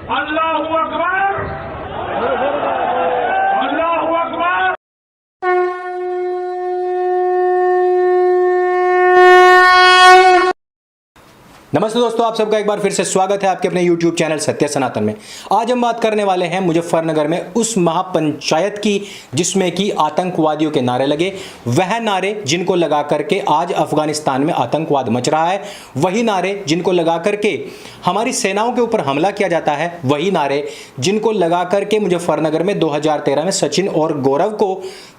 अल्लाहू अकबर, अल्लाहू अकबर। नमस्ते दोस्तों, आप सबका एक बार फिर से स्वागत है आपके अपने YouTube चैनल सत्य सनातन में। आज हम बात करने वाले हैं मुजफ्फरनगर में उस महापंचायत की जिसमें कि आतंकवादियों के नारे लगे। वह नारे जिनको लगा करके आज अफगानिस्तान में आतंकवाद मच रहा है, वही नारे जिनको लगा करके हमारी सेनाओं के ऊपर हमला किया जाता है, वही नारे जिनको लगा करके मुजफ्फरनगर में 2013 में सचिन और गौरव को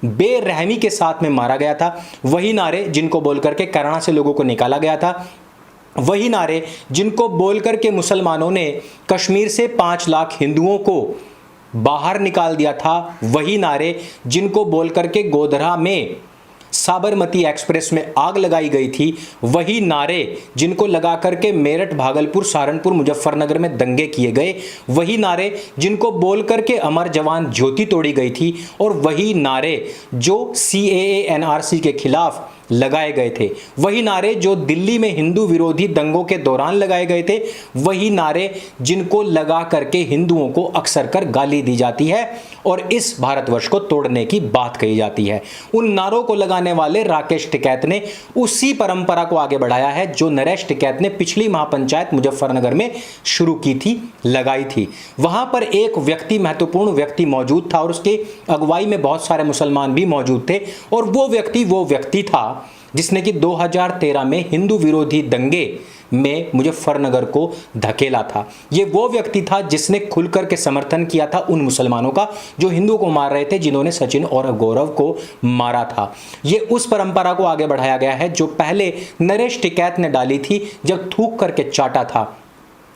बेरहमी के साथ में मारा गया था, वही नारे जिनको बोल करके कैराना से लोगों को निकाला गया था, वही नारे जिनको बोलकर के मुसलमानों ने कश्मीर से 5 लाख हिंदुओं को बाहर निकाल दिया था, वही नारे जिनको बोलकर के गोधरा में साबरमती एक्सप्रेस में आग लगाई गई थी, वही नारे जिनको लगा करके मेरठ, भागलपुर, सहारनपुर, मुजफ्फरनगर में दंगे किए गए, वही नारे जिनको बोल करके अमर जवान ज्योति तोड़ी गई थी, और वही नारे जो CAA NRC के खिलाफ लगाए गए थे, वही नारे जो दिल्ली में हिंदू विरोधी दंगों के दौरान लगाए गए थे, वही नारे जिनको लगा करके हिंदुओं को अक्सर कर गाली दी जाती है और इस भारतवर्ष को तोड़ने की बात कही जाती है। उन नारों को लगाने वाले राकेश टिकैत ने उसी परंपरा को आगे बढ़ाया है जो नरेश टिकैत ने पिछली महापंचायत मुजफ्फरनगर में शुरू की थी, लगाई थी। वहां पर एक व्यक्ति, महत्वपूर्ण व्यक्ति मौजूद था और उसके अगुवाई में बहुत सारे मुसलमान भी मौजूद थे, और वो व्यक्ति था जिसने कि 2013 में हिंदू विरोधी दंगे में मुजफ्फरनगर को धकेला था। ये वो व्यक्ति था जिसने खुलकर के समर्थन किया था उन मुसलमानों का जो हिंदुओं को मार रहे थे, जिन्होंने सचिन और गौरव को मारा था। ये उस परंपरा को आगे बढ़ाया गया है जो पहले नरेश टिकैत ने डाली थी जब थूक करके चाटा था।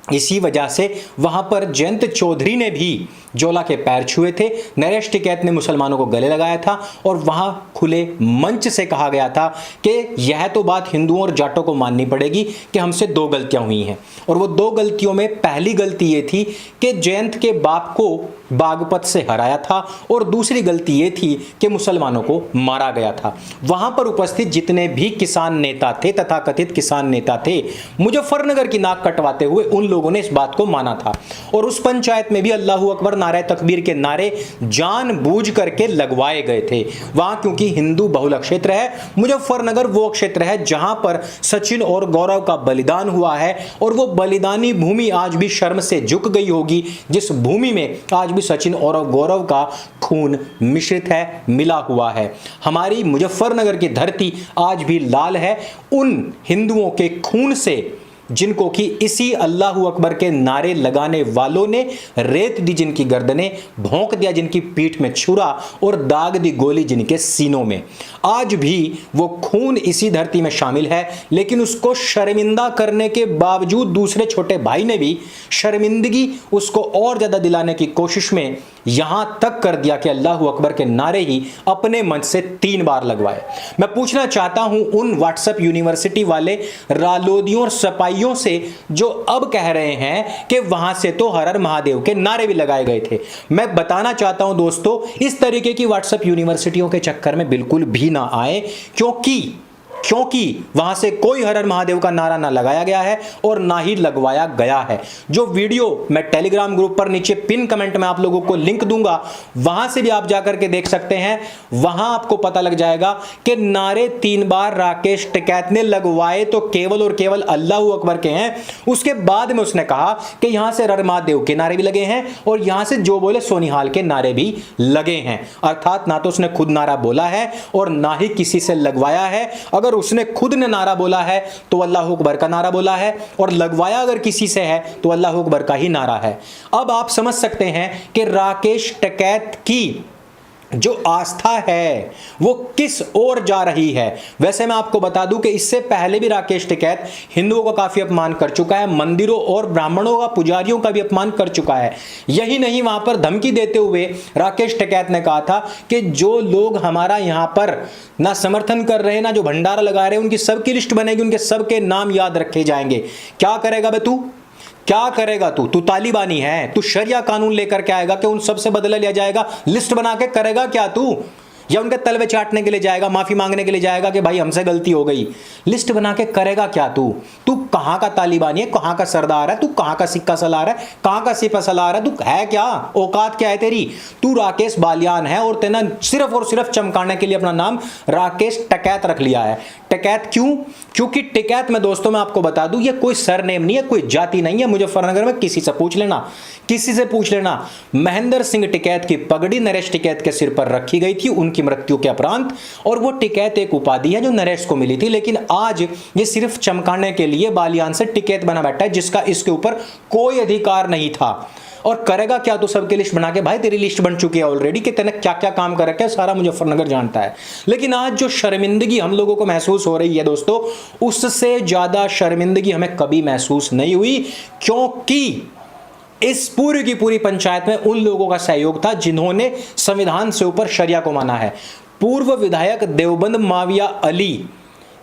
इसी वजह से वहां पर जयंत चौधरी ने भी जोला के पैर छुए थे, नरेश टिकैत ने मुसलमानों को गले लगाया था, और वहां खुले मंच से कहा गया था कि यह तो बात हिंदुओं और जाटों को माननी पड़ेगी कि हमसे 2 गलतियां हुई हैं। और वो 2 गलतियों में पहली गलती ये थी कि जयंत के बाप को बागपत से हराया था, और दूसरी गलती ये थी कि मुसलमानों को मारा गया था। वहां पर उपस्थित जितने भी किसान नेता थे, तथाकथित किसान नेता थे, मुजफ्फरनगर की नाक कटवाते हुए उन लोगों ने इस बात को माना था। और उस पंचायत में भी अल्लाहू अकबर, नारे तकबीर के नारे जानबूझ करके लगवाए गए थे। वहां क्योंकि हिंदू बहुल क्षेत्र है, मुजफ्फरनगर वो क्षेत्र है जहां पर सचिन और गौरव का बलिदान हुआ है, और वो बलिदानी भूमि आज भी शर्म से झुक गई होगी, जिस भूमि में आज भी सचिन और गौरव का खून मिश्रित है, मिला हुआ है। हमारी मुजफ्फरनगर की धरती आज भी लाल है उन हिंदुओं के खून से जिनको कि इसी अल्लाहू अकबर के नारे लगाने वालों ने रेत दी, जिनकी गर्दनें भोंक दिया, जिनकी पीठ में छुरा और दाग दी गोली जिनके सीनों में। आज भी वो खून इसी धरती में शामिल है, लेकिन उसको शर्मिंदा करने के बावजूद दूसरे छोटे भाई ने भी शर्मिंदगी उसको और ज्यादा दिलाने की कोशिश में यहां तक कर दिया कि अल्लाहू अकबर के नारे ही अपने मंच से 3 बार लगवाए। मैं पूछना चाहता हूं उन व्हाट्सएप यूनिवर्सिटी वाले रालोदियों और सपाइयों से जो अब कह रहे हैं कि वहां से तो हर हर महादेव के नारे भी लगाए गए थे। मैं बताना चाहता हूं दोस्तों, इस तरीके की व्हाट्सएप यूनिवर्सिटियों के चक्कर में बिल्कुल भी ना आए, क्योंकि वहां से कोई हर हर महादेव का नारा ना लगाया गया है और ना ही लगवाया गया है। जो वीडियो मैं टेलीग्राम ग्रुप पर नीचे पिन कमेंट में आप लोगों को लिंक दूंगा, वहां से भी आप जाकर के देख सकते हैं। वहां आपको पता लग जाएगा कि नारे 3 बार राकेश टिकैत ने लगवाए तो केवल और केवल अल्लाहू अकबर के हैं। उसके बाद में उसने कहा कि यहां से हर महादेव के नारे भी लगे हैं और यहां से जो बोले सोनिहाल के नारे भी लगे हैं। अर्थात ना तो उसने खुद नारा बोला है और ना ही किसी से लगवाया है। अगर उसने खुद ने नारा बोला है तो अल्लाहू अकबर का नारा बोला है, और लगवाया अगर किसी से है तो अल्लाहू अकबर का ही नारा है। अब आप समझ सकते हैं कि राकेश टिकैत की जो आस्था है वो किस ओर जा रही है। वैसे मैं आपको बता दूं कि इससे पहले भी राकेश टिकैत हिंदुओं का काफी अपमान कर चुका है, मंदिरों और ब्राह्मणों का, पुजारियों का भी अपमान कर चुका है। यही नहीं, वहां पर धमकी देते हुए राकेश टिकैत ने कहा था कि जो लोग हमारा यहां पर ना समर्थन कर रहे हैं, ना जो भंडारा लगा रहे हैं, उनकी सबकी लिस्ट बनेगी, उनके सबके नाम याद रखे जाएंगे। क्या करेगा बे तू? क्या करेगा तू? तू तालिबानी है, तू शरिया कानून लेकर के आएगा कि उन सब से बदला लिया जाएगा? लिस्ट बना के करेगा क्या तू? या उनके तलवे चाटने के लिए जाएगा, माफी मांगने के लिए जाएगा कि भाई हमसे गलती हो गई। लिस्ट बना के करेगा क्या तू? तू कहां का तालिबानी है, कहां का सरदार है, तू कहां का सिक्का सलार है, कहां का सिपा सलार है, तू है क्या? औकात क्या है तेरी? तू राकेश बालियान है और तेना सिर्फ और सिर्फ चमकाने के लिए अपना नाम राकेश टिकैत रख लिया है। टिकैत क्यों? क्योंकि टिकैत में दोस्तों मैं आपको बता दूं, ये कोई सरनेम नहीं है, कोई जाति नहीं है। मुजफ्फरनगर में किसी से पूछ लेना, किसी से पूछ लेना। महेंद्र सिंह टिकैत की पगड़ी नरेश टिकैत के सिर पर रखी गई थी उनकी मृत्यु के उपरांत, और वो टिकैत एक उपाधि है जो नरेश को मिली थी। लेकिन आज ये सिर्फ चमकाने के लिए बालियान से टिकैत बना बैठा है, जिसका इसके ऊपर कोई अधिकार नहीं था। और करेगा क्या तू? सबकी लिस्ट बना के, भाई तेरी लिस्ट बन चुकी है ऑलरेडी कि तेने क्या क्या काम कर रखा है, सारा मुजफ्फरनगर जानता है। लेकिन आज जो शर्मिंदगी हम लोगों को महसूस हो रही है दोस्तों, उससे ज्यादा शर्मिंदगी हमें कभी महसूस नहीं हुई, क्योंकि इस पूरी की पूरी पंचायत में उन लोगों का सहयोग था जिन्होंने संविधान से ऊपर शरिया को माना है। पूर्व विधायक देवबंद माविया अली,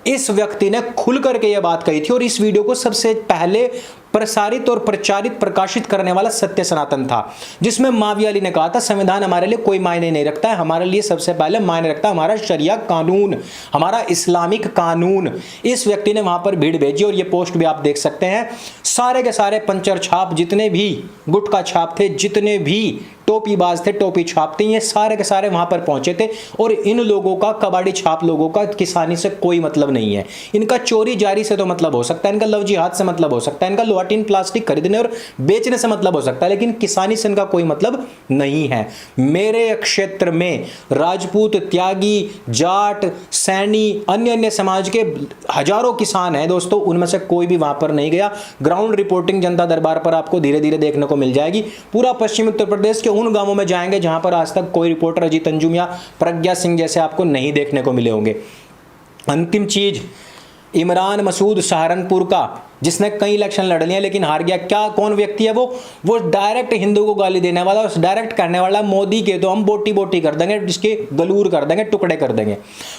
इस व्यक्ति ने खुल करके यह बात कही थी, और इस वीडियो को सबसे पहले प्रसारित और प्रचारित प्रकाशित करने वाला सत्य सनातन था, जिसमें माविया अली ने कहा था संविधान हमारे लिए कोई मायने नहीं रखता है, हमारे लिए सबसे पहले मायने रखता है हमारा शरिया कानून, हमारा इस्लामिक कानून। इस व्यक्ति ने वहां पर भीड़ भेजी, और ये पोस्ट भी आप देख सकते हैं। सारे के सारे पंचर छाप, जितने भी गुटका छाप थे, जितने भी टोपीबाज थे, टोपी छाप थे, ये सारे के सारे वहां पर पहुंचे थे। और इन लोगों का, कबाड़ी छाप लोगों का किसानी से कोई मतलब नहीं है। इनका चोरी जारी से तो मतलब हो सकता है, इनका लव जिहाद से मतलब हो सकता है, इनका लोहा टीन प्लास्टिक खरीदने और बेचने से मतलब हो सकता है, लेकिन किसानी से इनका कोई मतलब नहीं है। मेरे क्षेत्र में राजपूत, त्यागी, जाट, सैनी, अन्य अन्य समाज के हजारों किसान हैं दोस्तों, उनमें से कोई भी वहां पर नहीं गया। ग्राउंड रिपोर्टिंग जनता दरबार पर आपको धीरे धीरे देखने को मिल जाएगी। पूरा पश्चिमी उत्तर प्रदेश के उन गांवों में जाएंगे जहां पर आज तक कोई रिपोर्टर अजीत अंजुम या प्रज्ञा सिंह जैसे आपको नहीं देखने को मिले होंगे। अंतिम चीज, इमरान मसूद सहारनपुर का, जिसने कई इलेक्शन लड़ लिए लेकिन हार गया। क्या, कौन व्यक्ति है वो डायरेक्ट हिंदू को गाली देने वाला, डायरेक्ट कहने वाला मोदी के तो हम बोटी बोटी कर देंगे, जिसके गलूर कर देंगे, टुकड़े कर देंगे।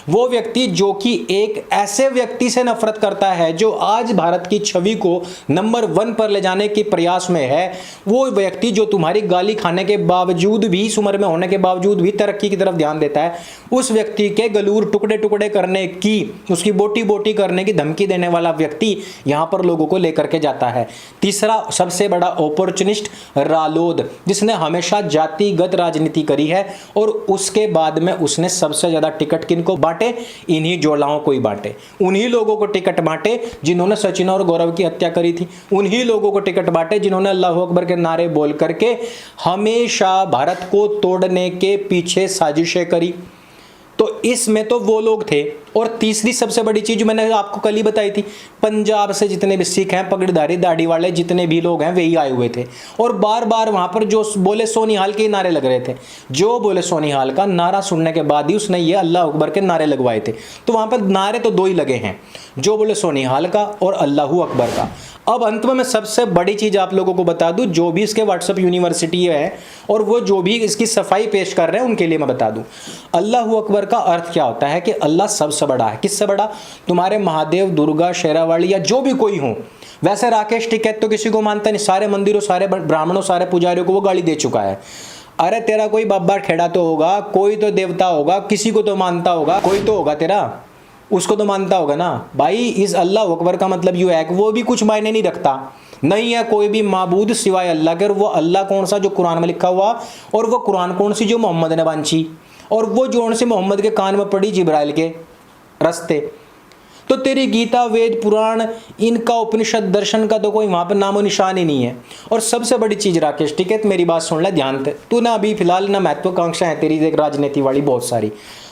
वो व्यक्ति जो कि एक ऐसे व्यक्ति से नफरत करता है जो आज भारत की छवि को नंबर 1 पर ले जाने के प्रयास में है, वो व्यक्ति जो तुम्हारी गाली खाने के बावजूद भी, इस उम्र में होने के बावजूद भी तरक्की की तरफ ध्यान देता है, उस व्यक्ति के गलूर टुकड़े टुकड़े करने की, उसकी बोटी बोटी करने की धमकी देने वाला व्यक्ति यहां पर लोगों को लेकर के जाता है। तीसरा सबसे बड़ा अपॉर्चुनिस्ट रालोद, जिसने हमेशा जातिगत राजनीति करी है, और उसके बाद में उसने सबसे ज्यादा टिकट किनको बांटे? इन्हीं जोड़ाओं को ही बांटे। उन्हीं लोगों को टिकट बांटे जिन्होंने सचिन और गौरव की हत्या करी थी। उन्हीं लोगों को टिकट बांटे जिन्होंने अल्लाह अकबर के नारे बोल करके हमेशा भारत को तोड़ने के पीछे साजिशें करी। तो इसमें तो वो लोग थे। और तीसरी सबसे बड़ी चीज मैंने आपको कल ही बताई थी, पंजाब से जितने भी सिख हैं, पगड़ीधारी दाढ़ी वाले जितने भी लोग हैं, वही आए हुए थे, और बार बार वहां पर जो बोले सोनिहाल के नारे लग रहे थे। जो बोले सोनिहाल का नारा सुनने के बाद ही उसने ये अल्लाह अकबर के नारे लगवाए थे। तो वहां पर नारे तो 2 ही लगे हैं, जो बोले सोनिहाल का और अल्लाह अकबर का। अब अंत में मैं सबसे बड़ी चीज आप लोगों को बता दूं, जो भी इसके व्हाट्सएप यूनिवर्सिटी है और वो जो भी इसकी सफाई पेश कर रहे हैं उनके लिए मैं बता दूं, अल्लाह अकबर का अर्थ क्या होता है कि अल्लाह सबसे बड़ा है। किससे बड़ा? तुम्हारे महादेव, दुर्गा, शेरावाली या जो भी कोई हो। वैसे राकेश टिकैत तो किसी को मानता नहीं, सारे मंदिरों, सारे ब्राह्मणों, सारे पुजारियों को वो गाली दे चुका है। अरे तेरा कोई बाबा खेड़ा तो होगा, कोई तो देवता होगा, किसी को तो मानता होगा, कोई तो होगा तेरा, उसको तो मानता होगा ना भाई। इस अल्लाह अकबर का मतलब यू है कि वो भी कुछ मायने नहीं रखता, नहीं है कोई भी माबूद सिवाय अल्लाह के। और वो अल्लाह कौन सा? जो कुरान में लिखा हुआ, और वो कुरान कौन सी? जो मोहम्मद ने बांची, और वो जो से मोहम्मद के कान में पड़ी जिब्राइल के रास्ते। तो तेरी गीता, वेद, पुराण, इनका उपनिषद, दर्शन का तो कोई वहां पर नामो निशान ही नहीं है। और सबसे बड़ी चीज राकेश टिकैत, मेरी बात सुन ले ध्यान से, तू ना अभी फिलहाल ना महत्वाकांक्षा है तेरी एक राजनीति वाली बहुत सारी,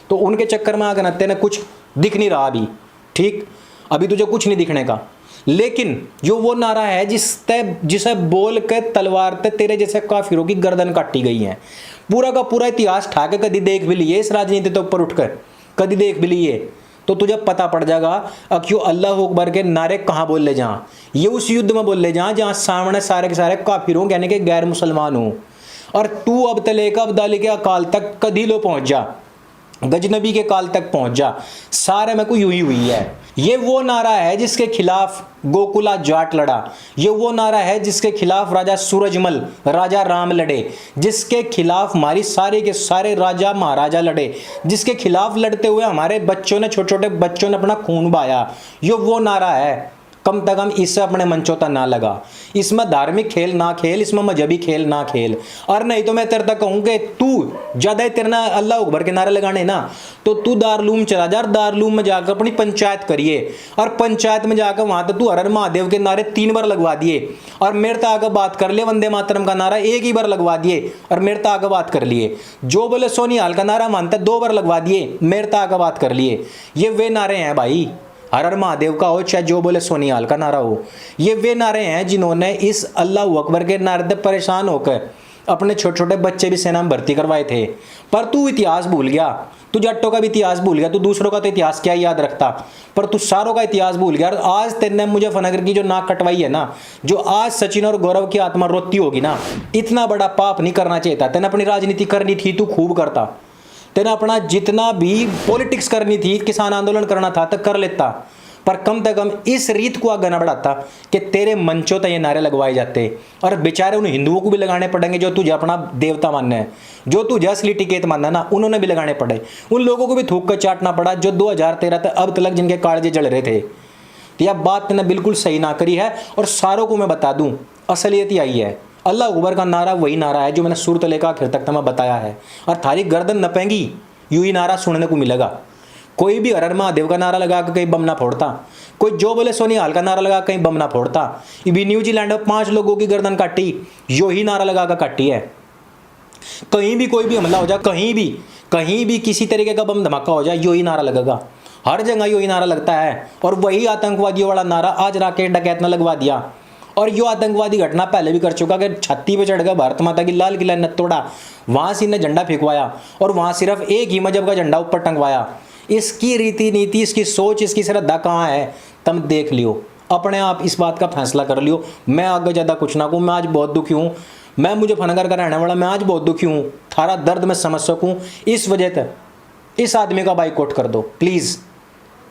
तो उनके चक्कर में आकर तेने कुछ दिख नहीं रहा अभी, ठीक, अभी तुझे कुछ नहीं दिखने का। लेकिन जो वो नारा है जिसे बोल के तलवार ते तेरे जैसे काफिरों की गर्दन काटी गई है, पूरा का पूरा इतिहास ठाके कभी देख भी लिए इस राजनीति तो ऊपर उठकर, कभी देख भी लिए तो तुझे पता पड़ जाएगा क्यों अल्लाह अकबर के नारे कहाँ बोल ले जहाँ, ये उस युद्ध में बोल ले जहाँ सामने सारे के सारे काफिरों यानी कि गैर मुसलमान हो। और तू अब तले का अब्दाली के अकाल तक कभी लो पहुंच जा, गजनबी के काल तक पहुंच जा, सारे में को यूं ही हुई है। ये वो नारा है जिसके खिलाफ गोकुला जाट लड़ा, ये वो नारा है जिसके खिलाफ राजा सूरजमल, राजा राम लड़े, जिसके खिलाफ हमारी सारे के सारे राजा महाराजा लड़े, जिसके खिलाफ लड़ते हुए हमारे बच्चों ने, छोटे छोटे बच्चों ने अपना खून बहाया। ये वो नारा है। कम से कम इससे अपने मंचों तक ना लगा, इसमें धार्मिक खेल ना खेल, इसमें मजहबी खेल ना खेल। और नहीं तो मैं तेरे तक कहूँ कि तू ज़्यादा तेरना अल्लाह अकबर के नारे लगाने ना, तो तू दारलूम चला जा, दारलूम में जाकर अपनी पंचायत करिए, और पंचायत में जाकर वहाँ तो तू हर हर महादेव के नारे 3 बार लगवा दिए, और मेरे तक आकर बात कर ले, वंदे मातरम का नारा 1 ही बार लगवा दिए और मेरे तक आकर बात कर लिए। जो बोले सोनिहाल का नारा मानता 2 बार लगवा दिए, मेरे तक आकर बात कर लिए। ये वे नारे हैं भाई, हर हर महादेव का हो चाहे जो बोले सोनिहाल का नारा हो, ये वे नारे हैं जिन्होंने इस अल्लाह अकबर के नारे से परेशान होकर अपने छोटे छोटे बच्चे भी सेना में भर्ती करवाए थे। पर तू इतिहास भूल गया, तू जट्टों का भी इतिहास भूल गया, तू दूसरों का तो इतिहास क्या याद रखता, पर तू सारों का इतिहास भूल गया। और आज तेने मुजफ्फरनगर की जो नाक कटवाई है ना, जो आज सचिन और गौरव की आत्मा रोती होगी ना, इतना बड़ा पाप नहीं करना चाहिए था। तेने अपनी राजनीति करनी थी, तू खूब करता, तेना अपना जितना भी पॉलिटिक्स करनी थी, किसान आंदोलन करना था तो कर लेता, पर कम से कम इस रीत को आगे न बढ़ाता कि तेरे मंचों तक ये नारे लगवाए जाते। और बेचारे उन हिंदुओं को भी लगाने पड़ेंगे जो तुझे अपना देवता मानना है, जो तुझे असली टिकट मानना है ना, उन्होंने भी लगाने पड़े। उन लोगों को भी थूक कर चाटना पड़ा जो 2013 तक अब तक जिनके कालजे जल रहे थे। तो यह बात मैंने बिल्कुल सही ना करी है। और सारों को मैं बता दूं, असलियत ही आई है, अल्लाह अकबर का नारा वही नारा है जो मैंने शुरू से लेकर आखिर तक मैं बताया है। और थारी गर्दन नपेंगी यूं ही नारा सुनने को मिलेगा। कोई भी हर हर महादेव का नारा लगा के कहीं बम ना फोड़ता, कोई जो बोले सोनिहाल का नारा लगा कहीं बम ना फोड़ता। भी न्यूजीलैंड में 5 लोगों की गर्दन काटी, यो ही नारा लगा कर काटी है। कहीं भी कोई भी हमला हो जाए, कहीं भी किसी तरीके का बम धमाका हो जाए, यो ही नारा लगेगा। हर जगह यो ही नारा लगता है। और वही आतंकवादियों वाला नारा आज राकेश डकैत ने लगवा दिया। और यो आतंकवादी घटना पहले भी कर चुका कि छत्ती पे चढ़ गया, भारत माता की लाल किला ने तोड़ा, वहां से इन्हें झंडा फेंकवाया और वहां सिर्फ एक ही मजहब का झंडा ऊपर टंगवाया। इसकी रीति नीति, इसकी सोच, इसकी श्रद्धा कहाँ है, तुम देख लियो, अपने आप इस बात का फैसला कर लियो। मैं आगे ज़्यादा कुछ ना कहूँ, मैं आज बहुत दुखी हूँ। मैं मुजफ्फरनगर का रहने वाला, मैं आज बहुत दुखी हूँ। थारा दर्द मैं समझ सकूँ, इस वजह से इस आदमी का बाइकआउट कर दो प्लीज़।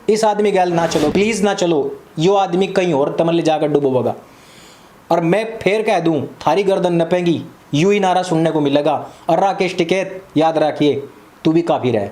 इस आदमी गैल ना चलो, प्लीज़ ना चलो। यो आदमी कहीं और तमल जाकर डूबोगा। और मैं फिर कह दूं, थारी गर्दन नपेंगी, यूं ही नारा सुनने को मिलेगा। और राकेश टिकैत याद रखिए, तू भी काफिर है।